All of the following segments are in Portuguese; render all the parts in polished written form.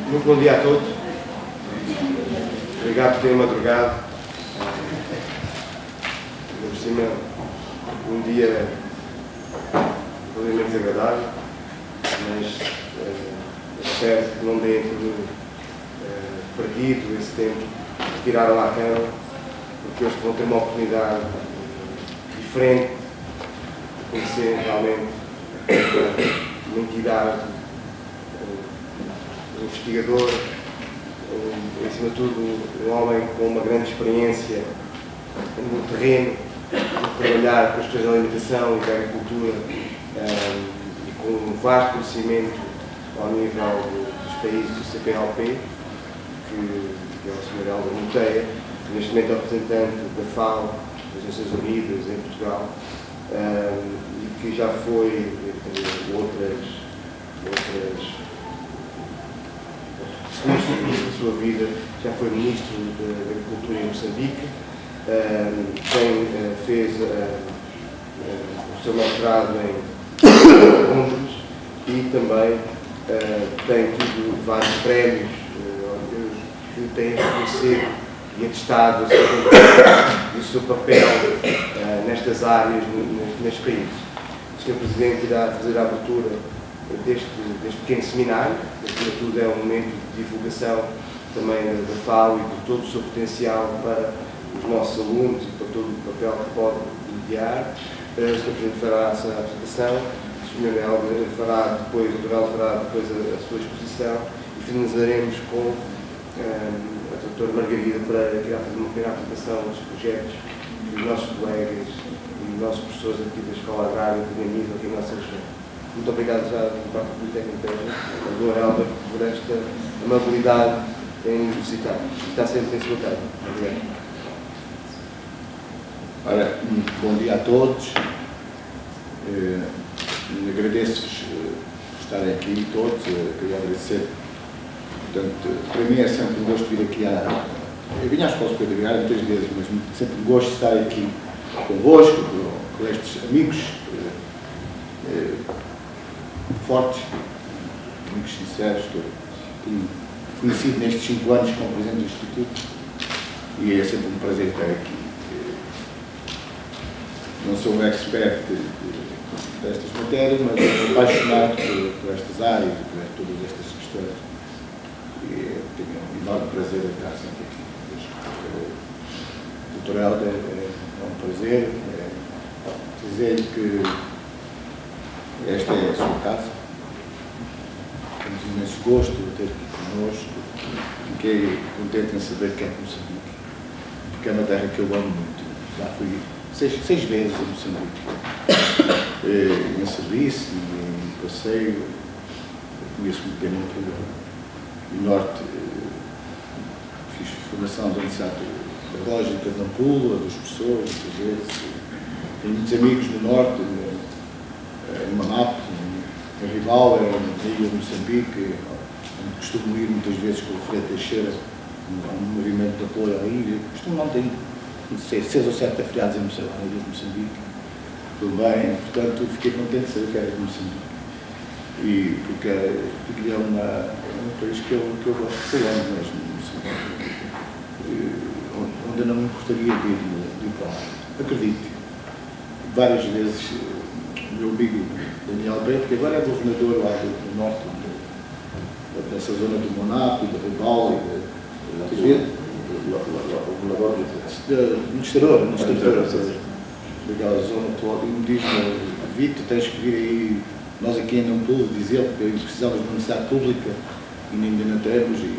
Muito bom dia a todos. Obrigado por terem madrugado. Por cima, um dia relativamente desagradável, mas espero que não deem tudo perdido esse tempo de tirar lá a cama, porque hoje vão ter uma oportunidade diferente de conhecer realmente uma entidade, um investigador, acima de tudo um homem com uma grande experiência no terreno, de trabalhar com as questões da alimentação e da agricultura e com um vasto conhecimento ao nível dos países do CPLP, que é o Sr. Helder Monteia, neste momento é o representante da FAO, das Nações Unidas, em Portugal, e que já foi outros da sua vida, já foi Ministro da Agricultura em Moçambique, fez o seu mestrado em Londres e também tem tido vários prémios que têm reconhecido e atestado o seu papel nestas áreas, nestes países. O Sr. Presidente irá fazer a abertura deste pequeno seminário, que acima de tudo é um momento de divulgação também da FAO e de todo o seu potencial para os nossos alunos e para todo o papel que pode mediar. O Sr. Presidente fará a sua apresentação, o Sr. Helder fará depois, o Dr. Helder fará depois a sua exposição e finalizaremos com a Dra. Margarida Pereira, que irá fazer uma pequena apresentação dos projetos que os nossos colegas e os nossos professores aqui da Escola Agrária dinamizam aqui na nossa região. Muito obrigado já da parte do Politécnico ao Dr. Helder por esta amabilidade em nos visitar. Está sempre em sua casa. Obrigado. Ora, bom dia a todos. Agradeço-vos por estarem aqui todos. Queria agradecer. Portanto, para mim é sempre um gosto vir aqui eu vim à Escola Superior de Agrária muitas vezes, mas sempre um gosto de estar aqui convosco, com estes amigos fortes, amigos sinceros, que eu tenho conhecido nestes 5 anos como Presidente do Instituto, e é sempre um prazer estar aqui. Não sou um expert destas matérias, mas sou apaixonado por estas áreas e por todas estas questões. E tenho um enorme prazer em estar sempre aqui. Dr. Helder, é um prazer dizer-lhe que esta é a sua casa. Temos um imenso gosto de ter aqui connosco. Fiquei contente em saber que é de Moçambique, porque é uma terra que eu amo muito. Já fui 6 vezes a Moçambique, em serviço e em passeio. Conheço muito bem o norte. Fiz formação da Universidade Pedagógica de Nampula, dos professores, muitas vezes. Tenho muitos amigos no norte, em Manapo, em Rival, na ilha de Moçambique, onde costumo ir muitas vezes com o Freire Teixeira, um movimento de apoio à ilha. Costumo não ter 6 ou 7 afiliados na ilha de Moçambique. Tudo bem, portanto, fiquei contente de saber que era de Moçambique. E porque é um país que eu gosto, eu amo mesmo, onde eu não me importaria de ir para lá. Acredite, várias vezes o meu amigo Daniel Brito, que agora é governador lá do norte, dessa zona do Monaco, do Rival, do administrador, daquela zona toda, e me diz: Vitor, tens que vir aí. Nós aqui ainda não pude dizer, porque precisamos de uma universidade pública e ainda não temos, e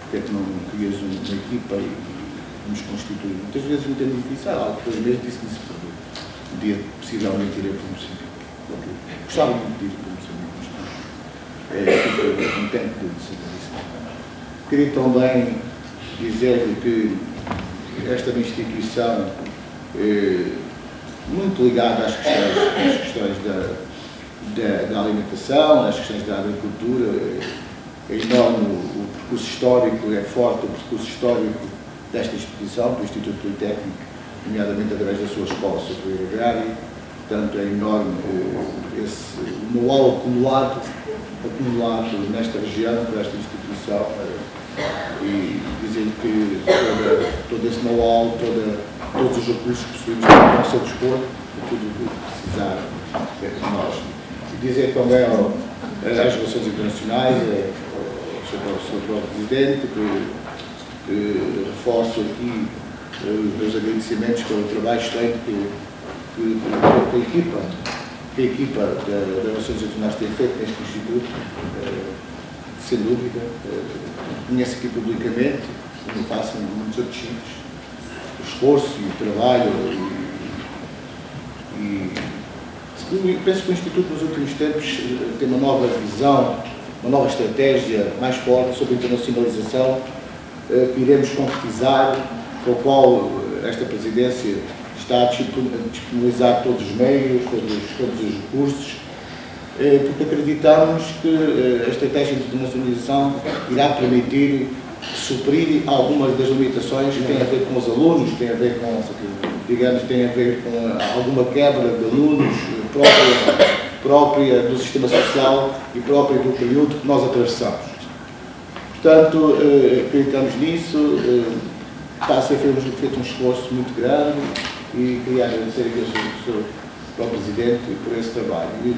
porque é que não crias uma equipa e nos constituir? Muitas vezes me tenho difícil, depois mesmo disse-me isso para um dia possivelmente irei para Moçambique. Gostava muito de ir para Moçambique, mas fico contente de saber isso. Queria também dizer-lhe que esta é uma instituição muito ligada às questões da alimentação, às questões da agricultura. É enorme o percurso histórico, é forte o percurso histórico desta instituição, do Instituto Politécnico, nomeadamente através da sua Escola Superior Agrária, portanto é enorme esse know-how acumulado nesta região, por esta instituição, e dizer que todo esse know-how, todos os recursos que possuímos ao nosso dispor, de tudo o que precisar de nós. E dizer também às relações internacionais, ao Sr. próprio Presidente, que reforço aqui os meus agradecimentos pelo trabalho excelente que a equipa das Relações Internacionais tem feito neste Instituto, sem dúvida. Conheço aqui publicamente, como faço em muitos outros sítios, o esforço e o trabalho e penso que o Instituto nos últimos tempos tem uma nova visão, uma nova estratégia mais forte sobre a internacionalização que iremos concretizar, com a qual esta Presidência está a disponibilizar todos os meios, todos os recursos, porque acreditamos que a estratégia de internacionalização irá permitir suprir algumas das limitações que têm a ver com os alunos, têm a ver com, digamos, têm a ver com alguma quebra de alunos própria do sistema social e própria do período que nós atravessamos. Portanto, acreditamos nisso, está a ser feito um esforço muito grande e queria agradecer ao Presidente por esse trabalho. E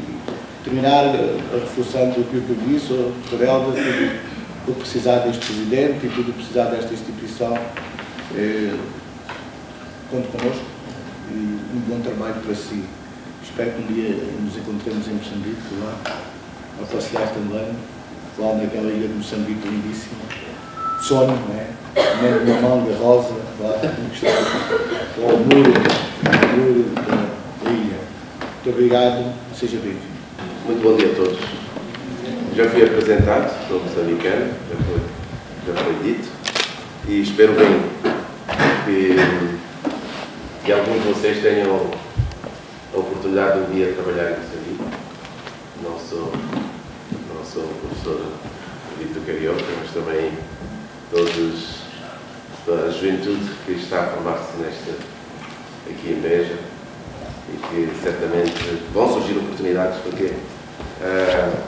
terminar reforçando o que eu disse, Sr. Helder, tudo precisar deste Presidente e tudo precisar desta instituição, conte connosco e um bom trabalho para si. Espero que um dia nos encontremos em Moçambique, lá, a passear também, lá naquela ilha de Moçambique lindíssima, de sonho, não é? Uma manga rosa, lá, o muro da ilha. Muito obrigado, seja bem-vindo. Muito bom dia a todos. Já fui apresentado, sou moçambicano, já foi dito, e espero bem que alguns de vocês tenham a oportunidade de um dia trabalhar em Moçambique. Não sou professor Vitor Carioca, mas também toda a juventude que está a formar-se aqui em Beja, e que certamente vão surgir oportunidades, porque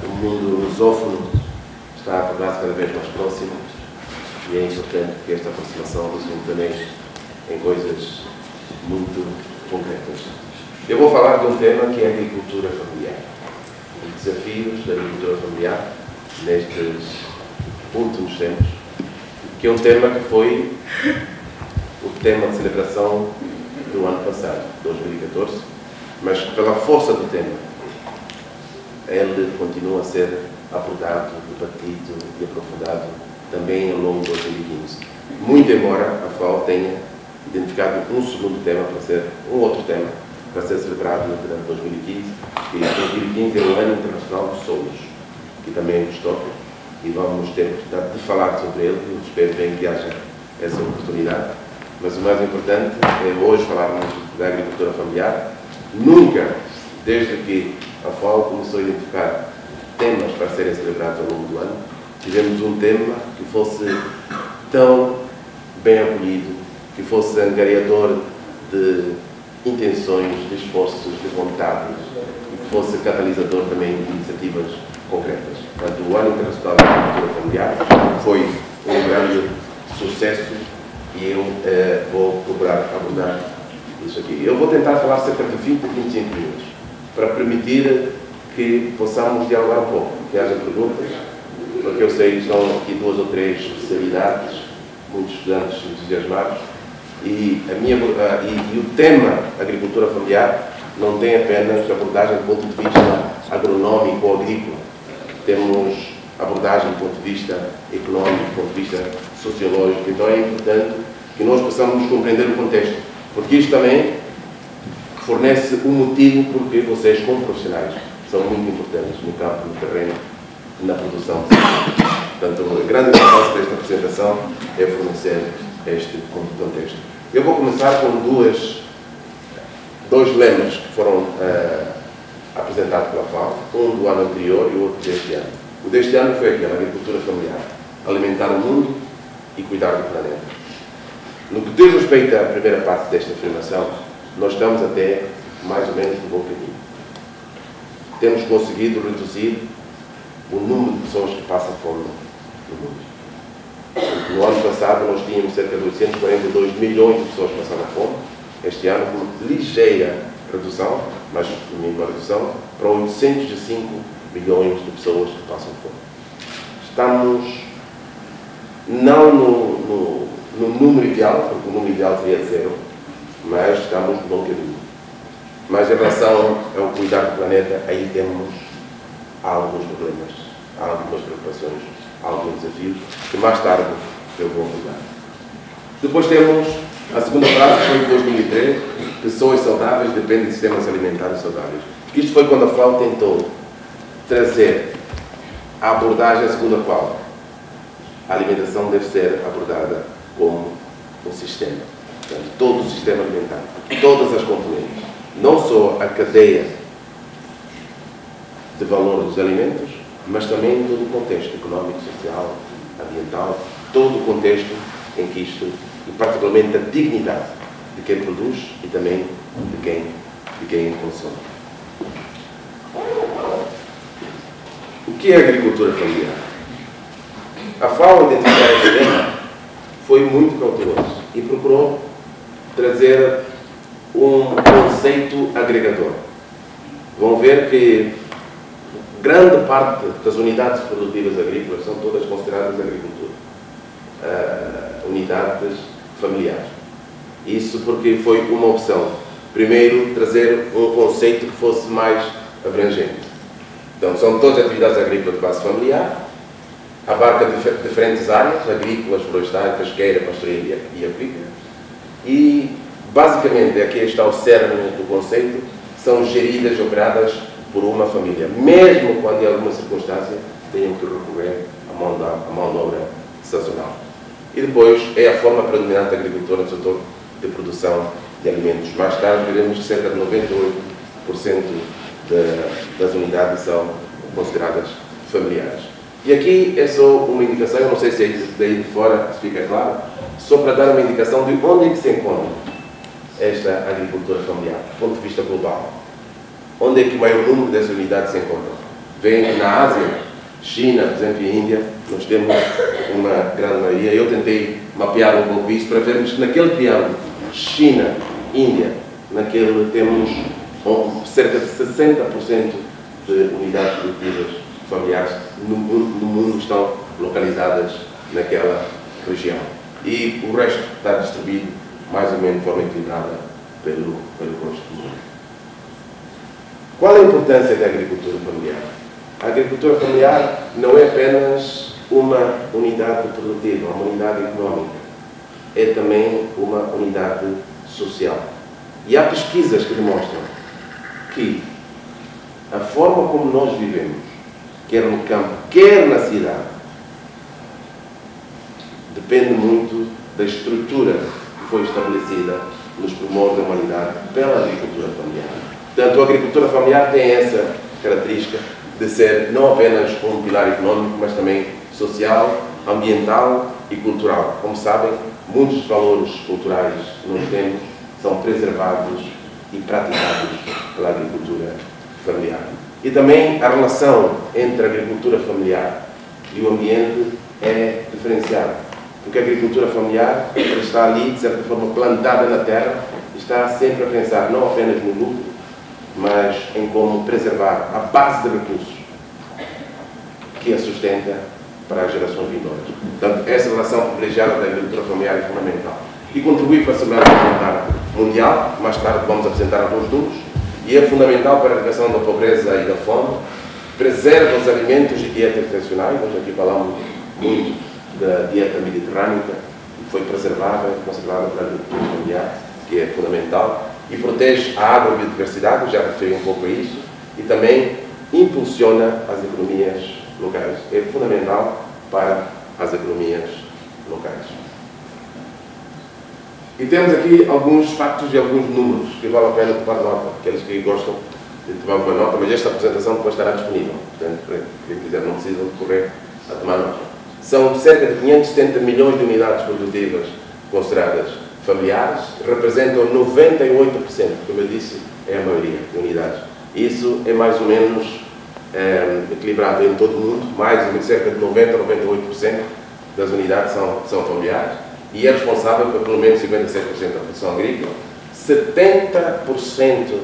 o mundo lusófono está a tornar-se cada vez mais próximo e é importante que esta aproximação resulte também em coisas muito concretas. Eu vou falar de um tema que é a agricultura familiar. Os desafios da agricultura familiar nestes últimos tempos, que é um tema que foi o tema de celebração do ano passado, 2014, mas pela força do tema, ele continua a ser abordado, debatido e aprofundado também ao longo de 2015. Muito embora a FAO tenha identificado um segundo tema para ser, um outro tema para ser celebrado durante 2015, e 2015 é o Ano Internacional dos Solos, que também nos toca, e vamos ter a oportunidade de falar sobre ele, e espero bem que haja essa oportunidade. Mas o mais importante é hoje falarmos da agricultura familiar. Nunca, desde que a FAO começou a identificar temas para serem celebrados ao longo do ano, tivemos um tema que fosse tão bem acolhido, que fosse angariador de intenções, de esforços, de vontades, e que fosse catalisador também de iniciativas concretas. Portanto, o Ano Internacional da Agricultura Familiar foi um grande sucesso e eu vou procurar abordar isso aqui. Eu vou tentar falar cerca de 20 a 25 minutos, para permitir que possamos dialogar um pouco, que haja perguntas, porque eu sei que estão aqui 2 ou 3 especialidades, muitos estudantes entusiasmados, e o tema agricultura familiar não tem apenas abordagem do ponto de vista agronómico ou agrícola. Temos abordagem do ponto de vista económico, do ponto de vista sociológico. Então é importante que nós possamos compreender o contexto, porque isto também fornece um motivo porque vocês, como profissionais, são muito importantes no campo, no terreno, na produção. Portanto, a grande importância desta apresentação é fornecer este contexto. Eu vou começar com dois lemas que foram apresentados pela FAO, um do ano anterior e o outro deste ano. O deste ano foi aquele, a agricultura familiar, alimentar o mundo e cuidar do planeta. No que diz respeito à primeira parte desta afirmação, nós estamos até mais ou menos no bom caminho. Temos conseguido reduzir o número de pessoas que passam fome no mundo. No ano passado nós tínhamos cerca de 842 milhões de pessoas passando fome. Este ano, com ligeira redução, mas mínima redução, para 805 milhões de pessoas que passam fome. Estamos não no número ideal, porque o número ideal seria zero, mas estamos no bom caminho. Mas em relação ao cuidar do planeta, aí temos alguns problemas, algumas preocupações, alguns desafios, que mais tarde eu vou abordar. Depois temos a segunda frase, que foi de 2003, pessoas saudáveis dependem de sistemas alimentares saudáveis. Isto foi quando a FAO tentou trazer a abordagem segundo a qual a alimentação deve ser abordada como um sistema. Portanto, todo o sistema alimentar, todas as componentes, não só a cadeia de valor dos alimentos, mas também todo o contexto económico, social, ambiental, todo o contexto em que isto, e particularmente a dignidade de quem produz e também de quem consome. O que é a agricultura familiar? A FAO, identificar este tema, foi muito cauteloso e procurou trazer um conceito agregador. Vão ver que grande parte das unidades produtivas agrícolas são todas consideradas agricultura, unidades familiares. Isso porque foi uma opção. Primeiro, trazer um conceito que fosse mais abrangente. Então, são todas atividades agrícolas de base familiar, abarca diferentes áreas, agrícolas, florestais, pesqueira, pastoreira e avícola. E, basicamente, aqui está o cerne do conceito, são geridas, operadas por uma família, mesmo quando em alguma circunstância tenham que recorrer à mão de obra sazonal. E depois é a forma predominante da agricultura no setor de produção de alimentos. Mais tarde veremos que cerca de 98% das unidades são consideradas familiares. E aqui é só uma indicação, eu não sei se daí de fora se fica claro, só para dar uma indicação de onde é que se encontra esta agricultura familiar, do ponto de vista global. Onde é que o maior número dessas unidades se encontram? Vem que na Ásia, China, por exemplo, e Índia, nós temos uma grande maioria. Eu tentei mapear um pouco isso para vermos que naquele triângulo, China, Índia, naquele temos cerca de 60% de unidades produtivas familiares no mundo estão localizadas naquela região. E o resto está distribuído mais ou menos de forma equilibrada pelo resto do mundo. Qual é a importância da agricultura familiar? A agricultura familiar não é apenas uma unidade produtiva, uma unidade económica. É também uma unidade social. E há pesquisas que demonstram que a forma como nós vivemos, quer no campo, quer na cidade, depende muito da estrutura que foi estabelecida nos primórdios da humanidade pela agricultura familiar. Portanto, a agricultura familiar tem essa característica de ser não apenas um pilar económico, mas também social, ambiental e cultural. Como sabem, muitos dos valores culturais que nós temos são preservados e praticados pela agricultura familiar. E também a relação entre a agricultura familiar e o ambiente é diferenciada. Porque a agricultura familiar está ali, de certa forma, plantada na terra, está sempre a pensar não apenas no lucro, mas em como preservar a base de recursos que a sustenta para as gerações vindouras. Portanto, essa relação privilegiada da agricultura familiar é fundamental. E contribui para a segurança alimentar mundial, mais tarde vamos apresentar alguns números, e é fundamental para a erradicação da pobreza e da fome, preserva os alimentos e dietas tradicionais. Nós aqui falamos muito da dieta mediterrânica, que foi preservada e conservada pela agricultura familiar, que é fundamental, e protege a agrobiodiversidade, já referi um pouco a isso, e também impulsiona as economias locais. É fundamental para as economias locais. E temos aqui alguns factos e alguns números que vale a pena tomar nota, aqueles que gostam de tomar uma nota, mas esta apresentação depois estará disponível. Portanto, para quem quiser, não precisam de correr a tomar nota. São cerca de 570 milhões de unidades produtivas consideradas familiares representam 98%, como eu disse, é a maioria de unidades. Isso é mais ou menos equilibrado em todo o mundo, mais ou menos cerca de 90% a 98% das unidades são familiares e é responsável por pelo menos 56% da produção agrícola, 70%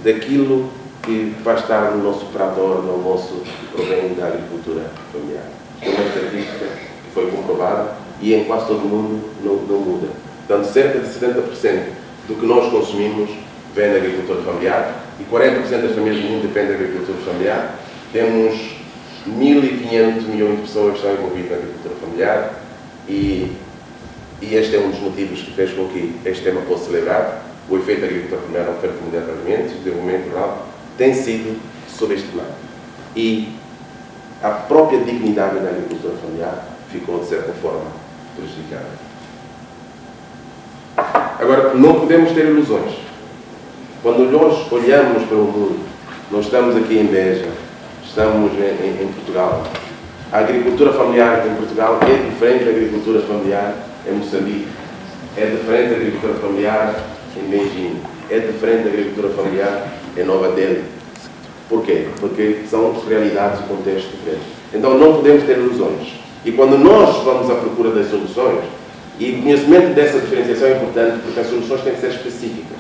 daquilo que vai estar no nosso prato no almoço provém da agricultura familiar. É uma estatística que foi comprovada e em quase todo o mundo não muda. Portanto, cerca de 70% do que nós consumimos vem da agricultura familiar e 40% das famílias do mundo dependem da agricultura familiar. Temos 1.500 milhões de pessoas que estão envolvidas na agricultura familiar e este é um dos motivos que fez com que este tema fosse celebrado. O efeito da agricultura familiar na oferta mundial de alimentos, o desenvolvimento rural, tem sido subestimado. E a própria dignidade da agricultura familiar ficou, de certa forma, prejudicada. Agora, não podemos ter ilusões. Quando nós olhamos para o mundo, nós estamos aqui em Beja, estamos em Portugal. A agricultura familiar em Portugal é diferente da agricultura familiar em Moçambique, é diferente da agricultura familiar em Beijing, é diferente da agricultura familiar em Nova Delhi. Porquê? Porque são realidades e contextos diferentes. Então não podemos ter ilusões. E quando nós vamos à procura das soluções, e o conhecimento dessa diferenciação é importante porque as soluções têm que ser específicas.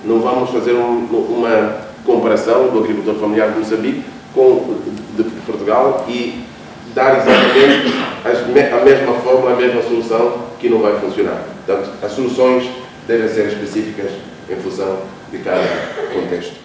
Não vamos fazer uma comparação do agricultor familiar de Moçambique com de Portugal e dar exatamente a mesma fórmula, a mesma solução que não vai funcionar. Portanto, as soluções devem ser específicas em função de cada contexto.